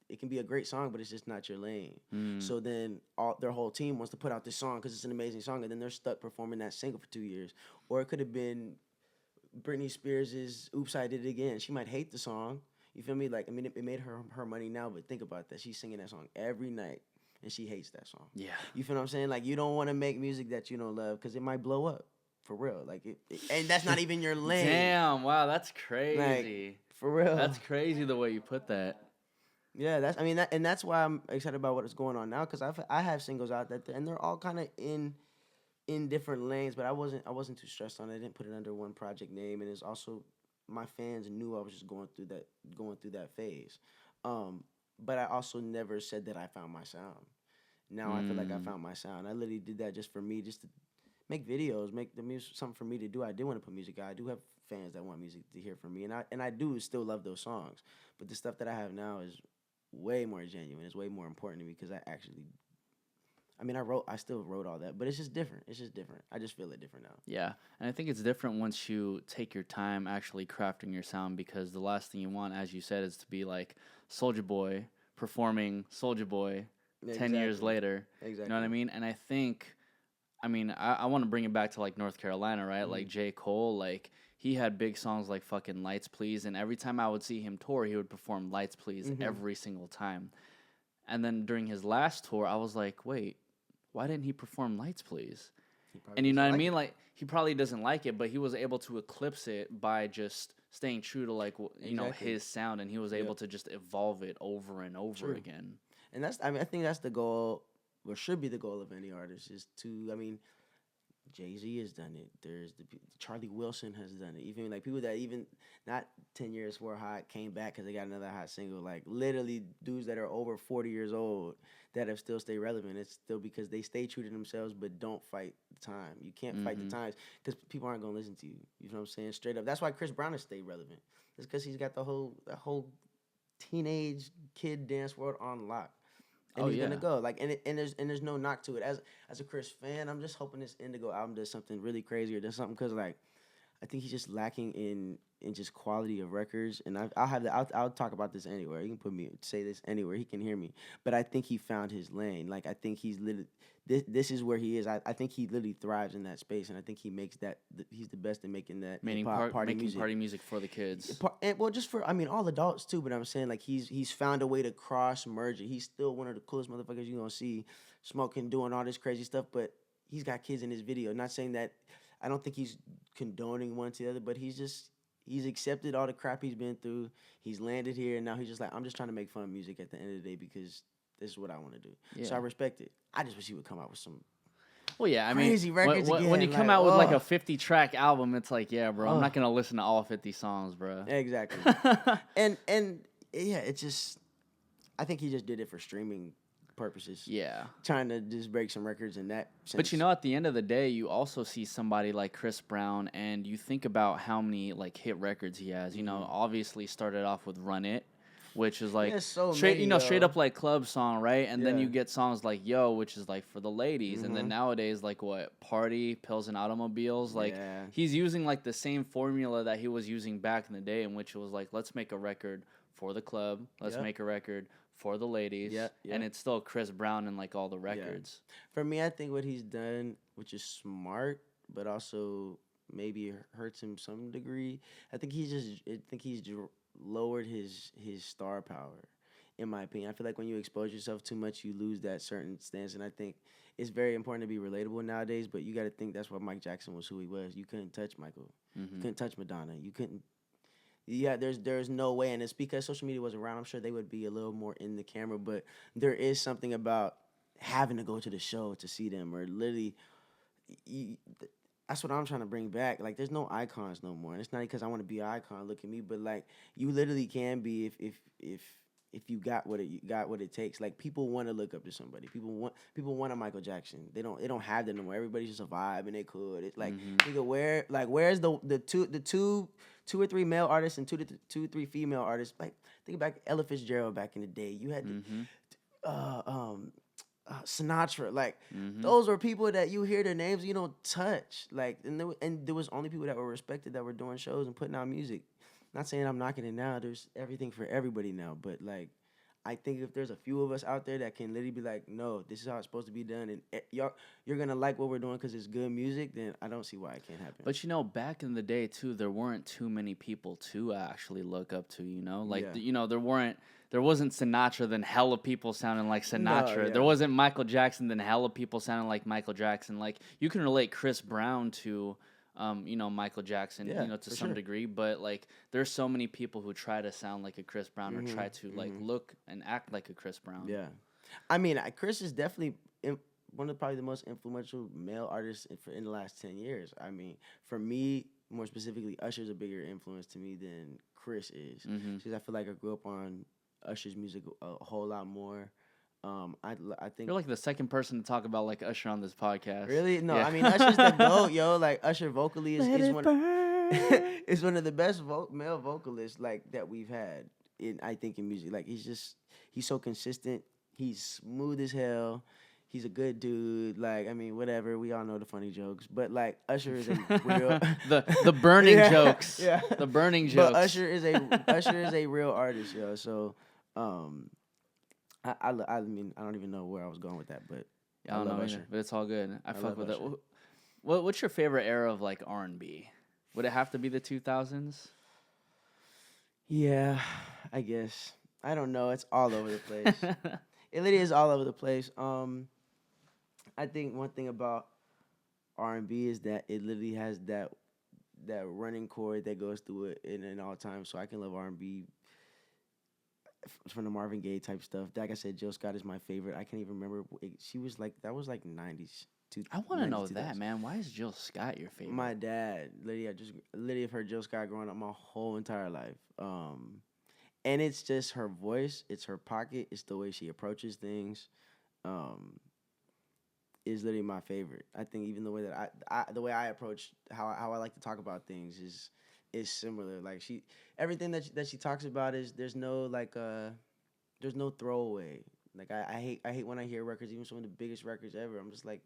it can be a great song, but it's just not your lane. So then their whole team wants to put out this song because it's an amazing song, and then they're stuck performing that single for 2 years. Or it could have been Britney Spears' "Oops, I Did It Again." She might hate the song. You feel me? Like, I mean, it made her money now, but think about that. She's singing that song every night, and she hates that song. Yeah. You feel what I'm saying? Like, you don't want to make music that you don't love because it might blow up. For real. Like, and that's not even your lane. Damn, wow, that's crazy. Like, for real. That's crazy the way you put that. Yeah, that's why I'm excited about what is going on now, because I have singles out there, and they're all kind of in different lanes, but I wasn't too stressed on it. I didn't put it under one project name, and it's also my fans knew I was just going through that phase. But I also never said that I found my sound. Now I feel like I found my sound. I literally did that just for me, just to make videos, make the music something for me to do. I do want to put music out. I do have fans that want music to hear from me, and I do still love those songs. But the stuff that I have now is way more genuine. It's way more important to me because I still wrote all that, but it's just different. I just feel it different now. Yeah, and I think it's different once you take your time actually crafting your sound, because the last thing you want, as you said, is to be like Soulja Boy performing Soulja Boy 10 years later. Exactly. You know what I mean? And I think, I want to bring it back to like North Carolina, right? Like J. Cole, like he had big songs like fucking Lights Please, and every time I would see him tour, he would perform Lights Please every single time. And then during his last tour, I was like, wait, why didn't he perform Lights Please? And you know what I mean? Like, he probably doesn't like it, but he was able to eclipse it by just staying true to, like, you know, his sound, and he was able to just evolve it over and over again. And that's, I mean, I think that's the goal, or should be the goal of any artist, is to, I mean, Jay-Z has done it. There's Charlie Wilson has done it. Even like people that even not 10 years were hot came back because they got another hot single. Like literally dudes that are over 40 years old that have still stayed relevant. It's still because they stay true to themselves but don't fight the time. You can't fight the times because people aren't gonna listen to you. You know what I'm saying? Straight up. That's why Chris Brown has stayed relevant. It's because he's got the whole teenage kid dance world on lock. And he's gonna go and there's no knock to it. As a Chris fan, I'm just hoping this Indigo album does something really crazy or does something because like I think he's just lacking in just quality of records. And I'll talk about this anywhere. You can say this anywhere. He can hear me. But I think he found his lane. Like I think he's literally this is where he is. I think he literally thrives in that space, and I think he makes that. He's the best at making that party music for the kids. Well, just for all adults too. But I'm saying like he's found a way to cross merge it. He's still one of the coolest motherfuckers you're gonna see smoking, doing all this crazy stuff. But he's got kids in his video. Not saying that. I don't think he's condoning one to the other, but he's accepted all the crap he's been through. He's landed here, and now he's just like, I'm just trying to make fun music at the end of the day because this is what I want to do. Yeah. So I respect it. I just wish he would come out with some crazy records again. When you come out with like a 50-track album, it's like, yeah, bro, I'm not going to listen to all 50 songs, bro. Exactly. and yeah, it's just, I think he just did it for streaming purposes. Yeah. Trying to just break some records in that sense. But you know, at the end of the day, you also see somebody like Chris Brown, and you think about how many like hit records he has. You know, obviously started off with Run It, which is like straight up like club song, right? And then you get songs like Yo, which is like for the ladies. And then nowadays, like what? Party, Pills and Automobiles. Like he's using like the same formula that he was using back in the day, in which it was like, let's make a record for the club. Let's make a record for the ladies, and it's still Chris Brown in like all the records. For me, I think what he's done, which is smart, but also maybe hurts him some degree. I think he's lowered his star power, in my opinion. I feel like when you expose yourself too much, you lose that certain stance, and I think it's very important to be relatable nowadays. But you got to think that's why Mike Jackson was who he was. You couldn't touch Michael. You couldn't touch Madonna. You couldn't. Yeah, there's no way, and it's because social media was around. I'm sure they would be a little more in the camera, but there is something about having to go to the show to see them, or literally, that's what I'm trying to bring back. Like, there's no icons no more, and it's not because I want to be an icon. Look at me, but like, you literally can be if you got what it takes. Like, people want to look up to somebody. People want a Michael Jackson. They don't have that no more. Everybody's just a vibe, and they could. It's like, where's the two or three male artists and two or three female artists? Like, think back Ella Fitzgerald back in the day. You had Sinatra. Like, those were people that you hear their names, you don't touch. Like, and there was only people that were respected that were doing shows and putting out music. Not saying I'm knocking it now. There's everything for everybody now. But like, I think if there's a few of us out there that can literally be like, no, this is how it's supposed to be done, and you're gonna like what we're doing because it's good music, then I don't see why it can't happen. But you know, back in the day too, there weren't too many people to actually look up to. You know, like you know, there wasn't Sinatra, then hella people sounding like Sinatra. No, There wasn't Michael Jackson, then hella people sounding like Michael Jackson. Like, you can relate Chris Brown to you know, Michael Jackson, you know, to some degree, but like, there's so many people who try to sound like a Chris Brown or try to like look and act like a Chris Brown. Yeah, I mean, Chris is definitely one of probably the most influential male artists in the last 10 years. I mean, for me, more specifically, Usher's a bigger influence to me than Chris is, because I feel like I grew up on Usher's music a whole lot more. I think you're like the second person to talk about like Usher on this podcast. Really? No, yeah. I mean, Usher's the GOAT, yo. Like, Usher vocally is one of the best male vocalists like that we've had in music. Like, he's so consistent. He's smooth as hell. He's a good dude. Like, I mean, whatever. We all know the funny jokes, but like, Usher is a real the burning jokes. Yeah, the burning jokes. But Usher is a real artist, yo. So, I mean, I don't even know where I was going with that, but I don't know either, but it's all good. I fuck with it. What's your favorite era of like R&B? Would it have to be the 2000s? Yeah, I guess. I don't know. It's all over the place. It literally is all over the place. I think one thing about R&B is that it literally has that running chord that goes through it in all times. So I can love R&B from the Marvin Gaye type stuff. Like I said, Jill Scott is my favorite. I can't even remember. She was like that was like 90s. I want to know that, man. Why is Jill Scott your favorite? My dad, literally, I just literally have heard Jill Scott growing up my whole entire life. And it's just her voice, it's her pocket, it's the way she approaches things. Is literally my favorite. I think even the way that the way I approach how I like to talk about things is similar. Like everything that she talks about is there's no throwaway. Like I hate when I hear records, even some of the biggest records ever. I'm just like,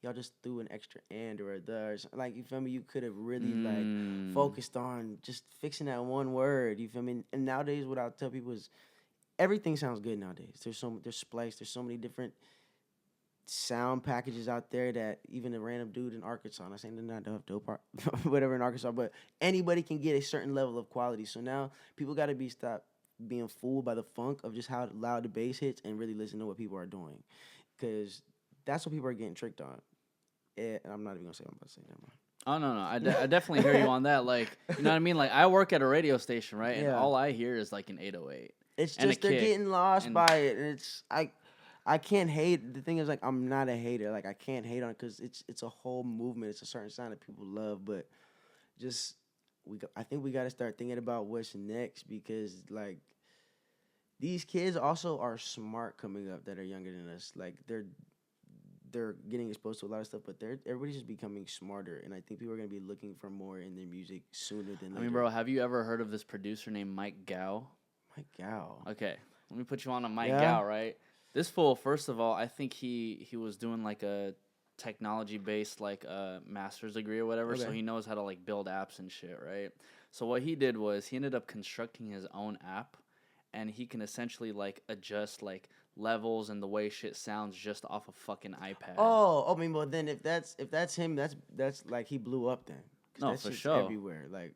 y'all just threw an extra and or a the or something. Like, you feel me? You could have really like focused on just fixing that one word. You feel me? And nowadays, what I'll tell people is everything sounds good nowadays. There's splice. There's so many different sound packages out there that even a random dude in Arkansas, I'm not saying they're not dope art, whatever in Arkansas, but anybody can get a certain level of quality. So now people got to stop being fooled by the funk of just how loud the bass hits and really listen to what people are doing, because that's what people are getting tricked on. And I'm not even gonna say what I'm about to say. Never mind. Oh, no. I definitely hear you on that. Like, you know what I mean? Like, I work at a radio station, right? And all I hear is like an 808. It's just they're getting lost by it, and it's I can't hate. The thing is, like, I'm not a hater. Like, I can't hate on it because it's a whole movement. It's a certain sound that people love, but just I think we got to start thinking about what's next, because like these kids also are smart coming up that are younger than us. Like they're getting exposed to a lot of stuff, but everybody's just becoming smarter, and I think people are gonna be looking for more in their music sooner than later. I mean, bro, have you ever heard of this producer named Mike Gow? Mike Gow. Okay, let me put you on a Mike Gow, right? This fool, first of all, I think he was doing like a technology-based like master's degree or whatever, so he knows how to like build apps and shit, right? So what he did was he ended up constructing his own app, and he can essentially like adjust like levels and the way shit sounds just off a fucking iPad. Oh, I mean, well then if that's him, that's like he blew up then. No, for sure. Everywhere, like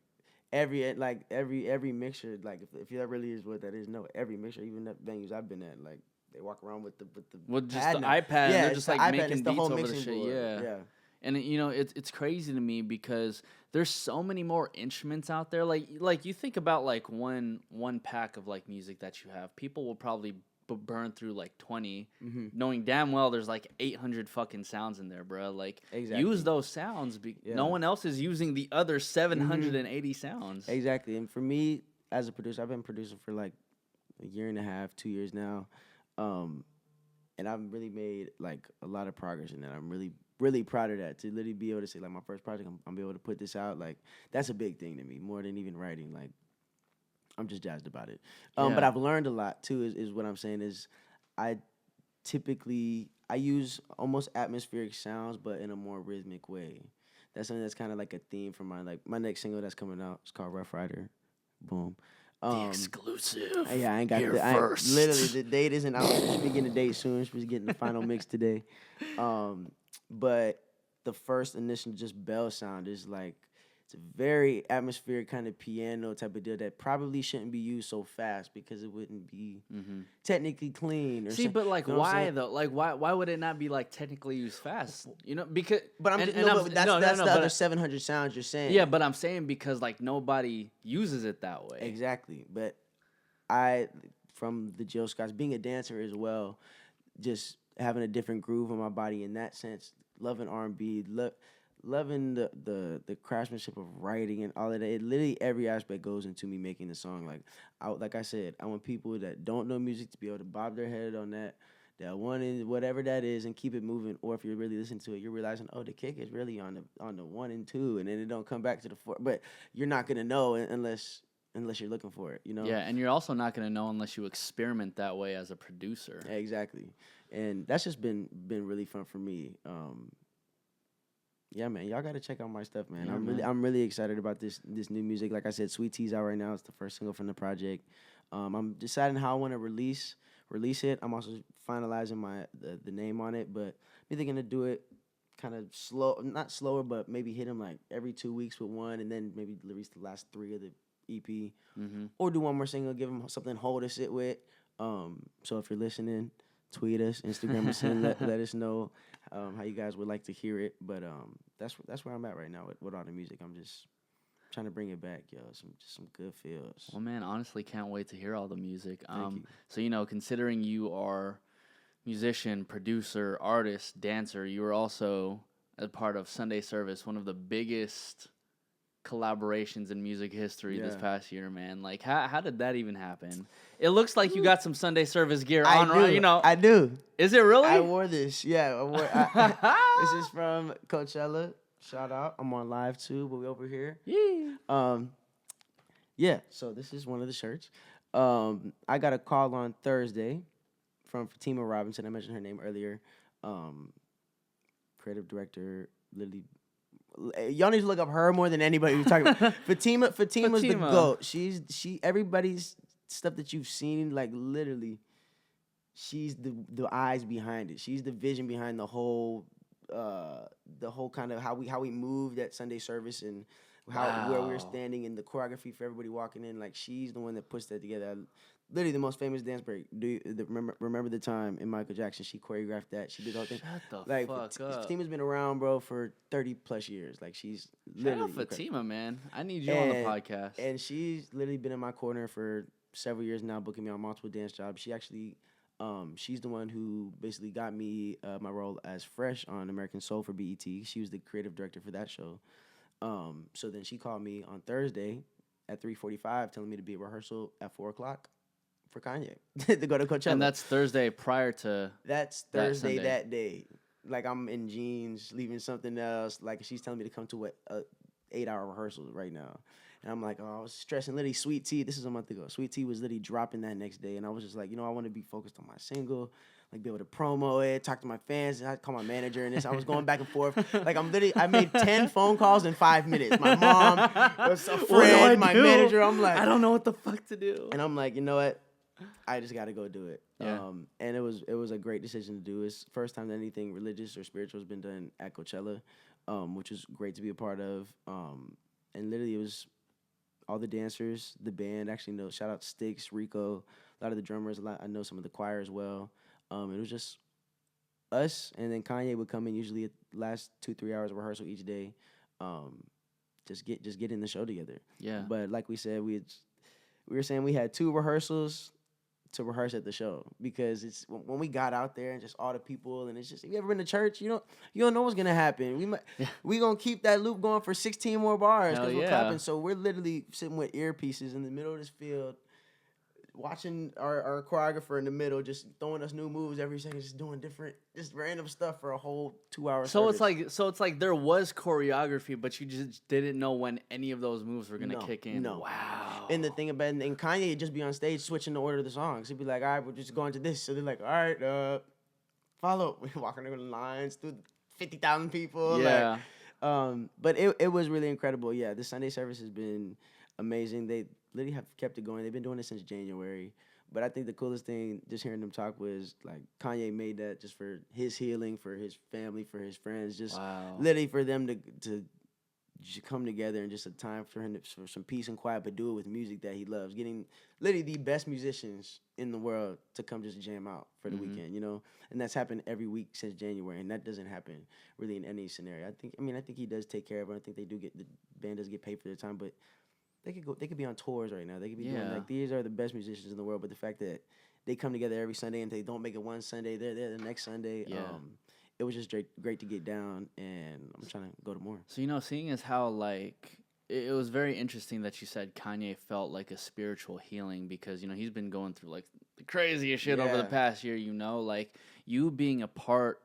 every mixer, like if that really is what that is, no, every mixer, even the venues I've been at, like they walk around with just the iPad. Yeah, and they're just like making beats over the shit. Board. Yeah. And you know, it's crazy to me because there's so many more instruments out there. Like you think about like one pack of like music that you have, people will probably burn through like 20, knowing damn well there's like 800 fucking sounds in there, bro. Like, use those sounds. No one else is using the other 780 sounds. Exactly. And for me, as a producer, I've been producing for like a year and a half, 2 years now. And I've really made like a lot of progress in that. I'm really, really proud of that, to literally be able to say like my first project, I'm able to put this out. Like, that's a big thing to me, more than even writing. Like, I'm just jazzed about it. But I've learned a lot too, is what I'm saying is I use almost atmospheric sounds, but in a more rhythmic way. That's something that's kind of like a theme for my next single that's coming out. It's called Rough Rider. Boom. The exclusive. Yeah, I ain't got first. Literally, the date isn't out. We should be getting the date soon. We're getting the final mix today. But the first initial just bell sound is like, it's a very atmospheric kind of piano type of deal that probably shouldn't be used so fast because it wouldn't be technically clean. See, but like, why though? Like, why would it not be like technically used fast? You know, because. But that's the other 700 sounds you're saying. Yeah, but I'm saying because like nobody uses it that way. Exactly, but from the Jill Scotts, being a dancer as well, just having a different groove in my body in that sense, loving R&B, loving the craftsmanship of writing and all of that. It literally every aspect goes into me making the song. Like I said, I want people that don't know music to be able to bob their head on that one and whatever that is and keep it moving. Or if you're really listening to it, you're realizing, oh, the kick is really on the 1 and 2, and then it don't come back to the 4. But you're not gonna know unless you're looking for it, you know? Yeah, and you're also not gonna know unless you experiment that way as a producer. Exactly, and that's just been really fun for me. Yeah, man, y'all gotta check out my stuff, man. Yeah, I'm really excited about this new music. Like I said, Sweet Tea's out right now. It's the first single from the project. I'm deciding how I want to release it. I'm also finalizing the name on it, but I'm either gonna do it kind of slow, not slower, but maybe hit them like every 2 weeks with one, and then maybe release the last 3 of the EP, or do one more single, give them something whole to sit with. So if you're listening, tweet us, Instagram us, and let us know how you guys would like to hear it. But that's where I'm at right now with all the music. I'm just trying to bring it back, yo. Some good feels. Well, man, honestly, can't wait to hear all the music. Thank you. So, considering you are musician, producer, artist, dancer, you were also a part of Sunday Service, one of the biggest collaborations in music history this past year, man. Like, how did that even happen? It looks like you got some Sunday Service gear on, right? I do. Is it really? I wore this. Yeah, this is from Coachella. Shout out. I'm on live too, but we over here. Yeah. So this is one of the shirts. I got a call on Thursday from Fatima Robinson. I mentioned her name earlier. Creative director, literally. Y'all need to look up her more than anybody we're talking about. Fatima's the GOAT. She everybody's stuff that you've seen, like literally, she's the eyes behind it. She's the vision behind the whole kind of how we moved at Sunday Service and where we were standing and the choreography for everybody walking in. Like, she's the one that puts that together. Literally the most famous dance break. Remember the time in Michael Jackson? She choreographed that. She did the whole thing. Shut the fuck up. Fatima's been around, bro, for 30 plus years. Like, she's literally Shout out Fatima, man. I need you on the podcast. And she's literally been in my corner for several years now, booking me on multiple dance jobs. She actually, she's the one who basically got me my role as Fresh on American Soul for BET. She was the creative director for that show. So then she called me on Thursday at 3:45, telling me to be at rehearsal at 4:00 for Kanye to go to Coachella. And that's Thursday prior to. That's Thursday that day. Like, I'm in jeans, leaving something else. Like, she's telling me to come to a 8-hour rehearsal right now. And I'm like, I was stressing. Literally, Sweet Tea, this is a month ago. Sweet Tea was literally dropping that next day. And I was just like, I want to be focused on my single, like, be able to promo it, talk to my fans. And I call my manager and this. I was going back and forth. Like, I made 10 phone calls in 5 minutes. My mom, a friend, my manager. I'm like, I don't know what the fuck to do. And I'm like, you know what? I just got to go do it. Yeah. And it was a great decision to do. It's the first time that anything religious or spiritual has been done at Coachella, which was great to be a part of. And literally, it was all the dancers, the band. Actually, shout out Sticks, Rico, a lot of the drummers. I know some of the choir as well. It was just us, and then Kanye would come in usually at the last 2-3 hours of rehearsal each day. Just getting the show together. Yeah. But like we said, we were saying we had 2 rehearsals to rehearse at the show, because it's when we got out there and just all the people, and it's just, if you ever been to church, you don't know what's gonna happen. We gonna keep that loop going for 16 more bars because we're clapping. So we're literally sitting with earpieces in the middle of this field, watching our choreographer in the middle, just throwing us new moves every second, just doing just random stuff for a whole 2 hours. So it's like there was choreography, but you just didn't know when any of those moves were gonna kick in. No. Wow. And the thing about it, and Kanye would just be on stage switching the order of the songs. He'd be like, all right, we're just going to this. So they're like, all right, follow. We're walking through the lines through 50,000 people. Yeah. But it was really incredible. Yeah, the Sunday service has been amazing. They literally have kept it going. They've been doing it since January. But I think the coolest thing, just hearing them talk, was like Kanye made that just for his healing, for his family, for his friends, just literally for them to come together and just a time for him for some peace and quiet, but do it with music that he loves. Getting literally the best musicians in the world to come just jam out for the weekend, and that's happened every week since January, and that doesn't happen really in any scenario. I think he does take care of it. I think the band does get paid for their time, but they could be on tours right now. They could be doing, like, these are the best musicians in the world, but the fact that they come together every Sunday and they don't make it one Sunday, they're there the next Sunday. It was just great to get down, and I'm trying to go to more. So, seeing as how, like, it was very interesting that you said Kanye felt like a spiritual healing, because, he's been going through, like, the craziest shit over the past year, like, you being a part,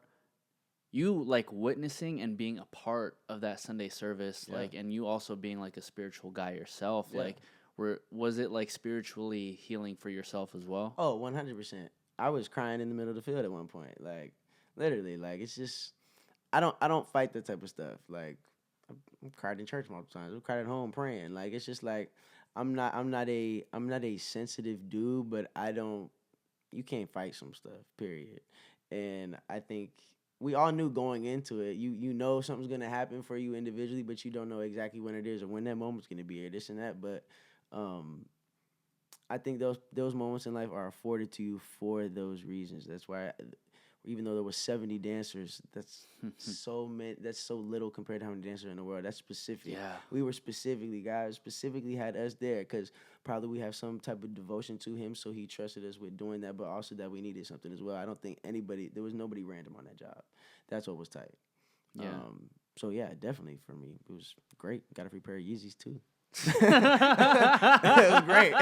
like, witnessing and being a part of that Sunday service, like, and you also being, like, a spiritual guy yourself, like, was it, like, spiritually healing for yourself as well? Oh, 100%. I was crying in the middle of the field at one point, like, literally, like, it's just, I don't fight that type of stuff. Like, I've cried in church multiple times. I've cried at home praying. Like, it's just like, I'm not a sensitive dude, but you can't fight some stuff, period. And I think we all knew going into it. You know something's gonna happen for you individually, but you don't know exactly when it is or when that moment's gonna be or this and that. But I think those moments in life are afforded to you for those reasons. That's why, even though there was 70 dancers, that's so many. That's so little compared to how many dancers are in the world. That's specific. Yeah. We were guys specifically had us there because probably we have some type of devotion to him, so he trusted us with doing that. But also that we needed something as well. I don't think there was nobody random on that job. That's what was tight. Yeah. So yeah, definitely for me, it was great. Got a free pair of Yeezys too. It was great.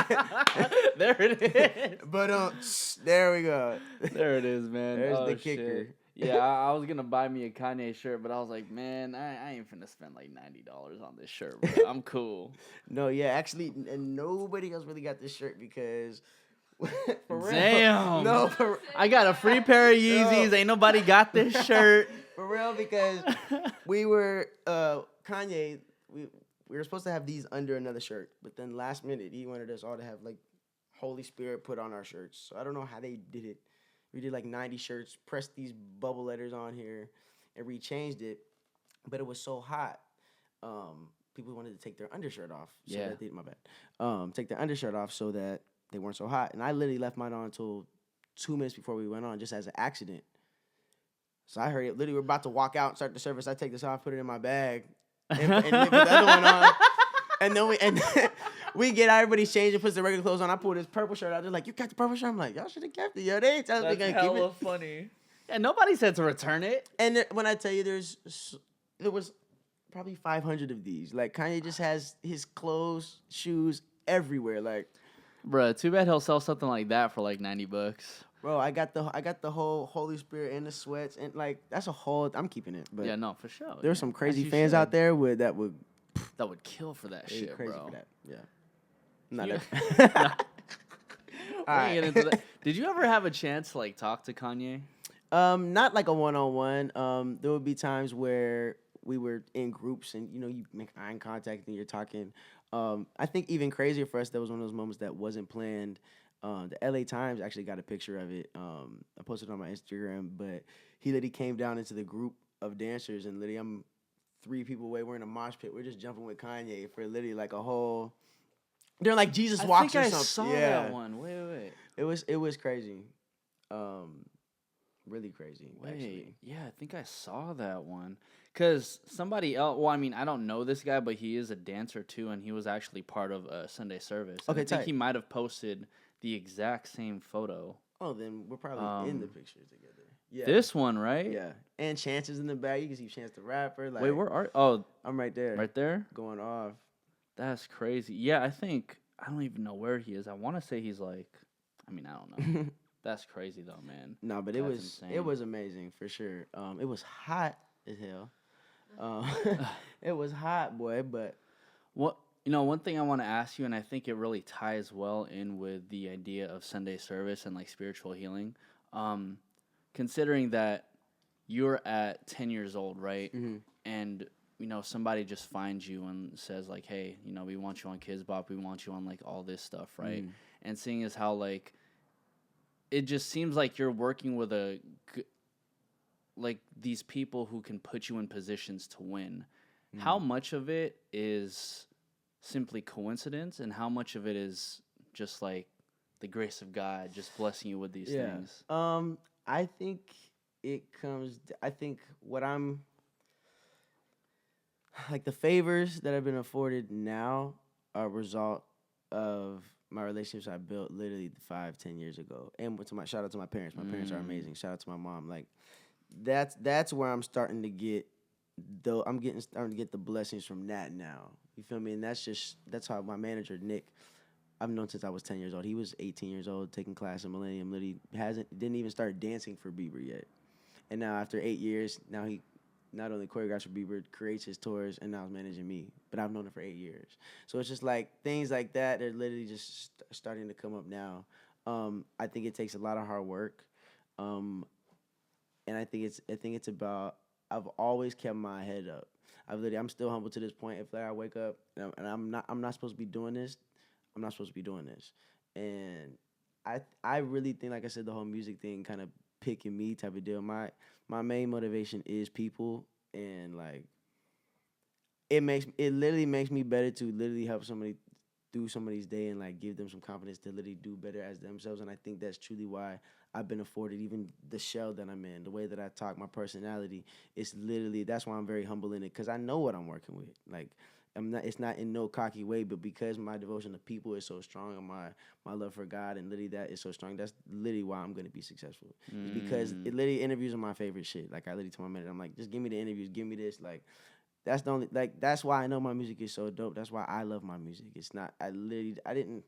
There it is. But there we go. There it is, man. There's the kicker. Shit. Yeah, I was gonna buy me a Kanye shirt, but I was like, man, I ain't finna spend like $90 on this shirt, bro. I'm cool. No, yeah, actually, and nobody else really got this shirt because. For real. Damn. No, I got a free pair of Yeezys. Ain't nobody got this shirt. For real, because we were Kanye. We were supposed to have these under another shirt, but then last minute he wanted us all to have like Holy Spirit put on our shirts. So I don't know how they did it. We did like 90 shirts, pressed these bubble letters on here, and rechanged it. But it was so hot. People wanted to take their undershirt off. So Yeah. that my bad. Take their undershirt off so that they weren't so hot. And I literally left mine on until 2 minutes before we went on, just as an accident. So I heard it. Literally, we're about to walk out and start the service. I take this off, put it in my bag, and then put the other one on. And then we get everybody's changing, puts the regular clothes on. I pull this purple shirt out. They're like, "You got the purple shirt?" I'm like, "Y'all should have kept it. Yo, they ain't telling me That's gonna keep hella it." funny. Yeah, nobody said to return it. And when I tell you, there was probably 500 of these. Like Kanye just has his clothes, shoes everywhere. Like, Bruh, too bad he'll sell something like that for like $90. bro, I got the whole Holy Spirit and the sweats and like that's a whole. I'm keeping it. But Yeah, no, for sure. there's some crazy As you fans should. out there that would kill for that be shit, crazy bro. for that. Yeah. Not You- every- We're gonna get into that. Did you ever have a chance to like talk to Kanye? Not like a one-on-one. There would be times where we were in groups and you make eye contact and you're talking. I think even crazier for us, that was one of those moments that wasn't planned. The LA Times actually got a picture of it. I posted it on my Instagram, but he literally came down into the group of dancers and literally I'm 3 people away. We're in a mosh pit. We're just jumping with Kanye for literally like a whole. They're like Jesus walks or I something. saw Yeah. that one. Wait. It was crazy. Really crazy. Actually. Yeah, I think I saw that one. Cause somebody else. Well, I mean, I don't know this guy, but he is a dancer too, and he was actually part of a Sunday service. And Okay, I think tight. he might have posted the exact same photo. Oh, then we're probably in the picture together. Yeah. This one, right? Yeah. And Chance is in the back. You can see Chance the rapper. Like, Wait, where are? Oh, I'm right there. right there. Going off. That's crazy. Yeah, I don't even know where he is. I want to say he's like. I mean, I don't know. That's crazy though, man. No, but That's it insane. was amazing for sure. It was hot as hell. It was hot, boy, but One thing I want to ask you, and I think it really ties well in with the idea of Sunday service and like spiritual healing. Considering that you're at 10 years old, right? Mm-hmm. And somebody just finds you and says like, hey, we want you on Kidz Bop, we want you on like all this stuff, right? Mm. And seeing as how like it just seems like you're working with these people who can put you in positions to win. How much of it is simply coincidence and how much of it is just like the grace of God just blessing you with these things? I think I think what I'm like the favors that I've been afforded now are a result of my relationships I built literally 5-10 years ago. And shout out to my parents. My parents are amazing. Shout out to my mom. Like that's where I'm starting to get starting to get the blessings from that now. You feel me? And that's how my manager, Nick, I've known since I was 10 years old. He was 18 years old, taking class in Millennium. Literally didn't even start dancing for Bieber yet. And now after 8 years, now he not only choreographs for Bieber, creates his tours, and now is managing me. But I've known him for 8 years. So it's just like things like that. They're literally just starting to come up now. I think it takes a lot of hard work. And I think it's about, I've always kept my head up. I'm still humble to this point. If I wake up and I'm not supposed to be doing this, I'm not supposed to be doing this. And I really think, like I said, the whole music thing kind of picking me type of deal. My main motivation is people, and like it literally makes me better to literally help somebody through somebody's day and like give them some confidence to literally do better as themselves. And I think that's truly why I've been afforded even the shell that I'm in, the way that I talk, my personality. It's literally, that's why I'm very humble in it, because I know what I'm working with. Like, it's not in no cocky way, but because my devotion to people is so strong, and my love for God and literally that is so strong, that's literally why I'm gonna be successful. It's because it literally, interviews are my favorite shit. Like, I literally tell my manager, I'm like, just give me the interviews, give me this. Like, that's the only, like, that's why I know my music is so dope. That's why I love my music. It's not, I didn't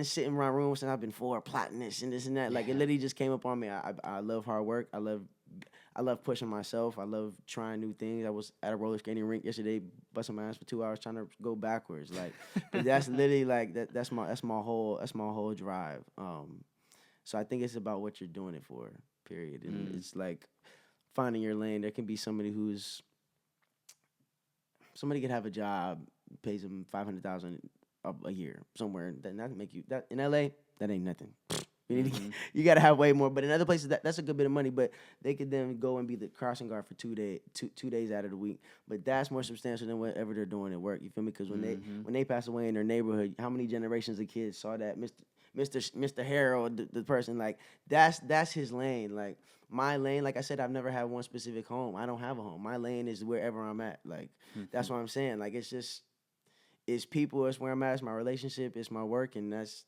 sit in my rooms and I've been plotting this and this and that. Like, it literally just came up on me. I love hard work. I love pushing myself. I love trying new things. I was at a roller skating rink yesterday, busting my ass for 2 hours trying to go backwards. Like, but that's literally like that's my whole drive. So I think it's about what you're doing it for. Period. And it's like finding your lane. There can be somebody could have a job, pays them $500,000 a year somewhere. Then that make you that in LA. That ain't nothing. You gotta have way more. But in other places, that's a good bit of money. But they could then go and be the crossing guard for 2 days out of the week. But that's more substantial than whatever they're doing at work. You feel me? Because when they pass away in their neighborhood, how many generations of kids saw that Mr. Harold, the person, like that's his lane. Like my lane, like I said, I've never had one specific home. I don't have a home. My lane is wherever I'm at. Like that's what I'm saying. Like it's people. It's where I'm at. It's my relationship. It's my work, and that's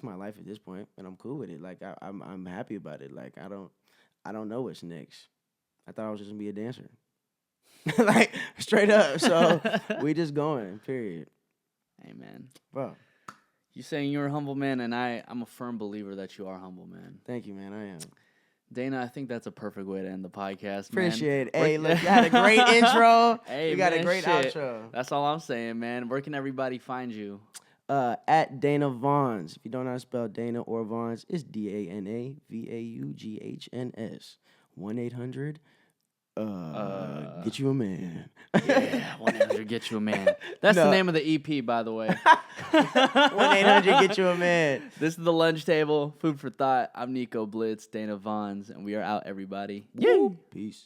my life at this point, and I'm cool with it. Like I'm happy about it. Like I don't know what's next. I thought I was just gonna be a dancer, like straight up. So we just going. Period. Amen, bro. You saying you're a humble man, and I'm a firm believer that you are humble, man. Thank you, man. I am. Dana, I think that's a perfect way to end the podcast, Appreciate it. Hey, look, you had a great intro. Hey, you got a great outro. That's all I'm saying, man. Where can everybody find you? At Dana Vaughns. If you don't know how to spell Dana or Vaughns, it's DANAVAUGHNS. 1-800 get you a man. Yeah, 1-800 get you a man. That's the name of the EP, by the way. 1-800 get you a man. This is the Lunch Table, food for thought. I'm Nico, Blitz, Dana Vaughns, and we are out, everybody. Yeah. Peace.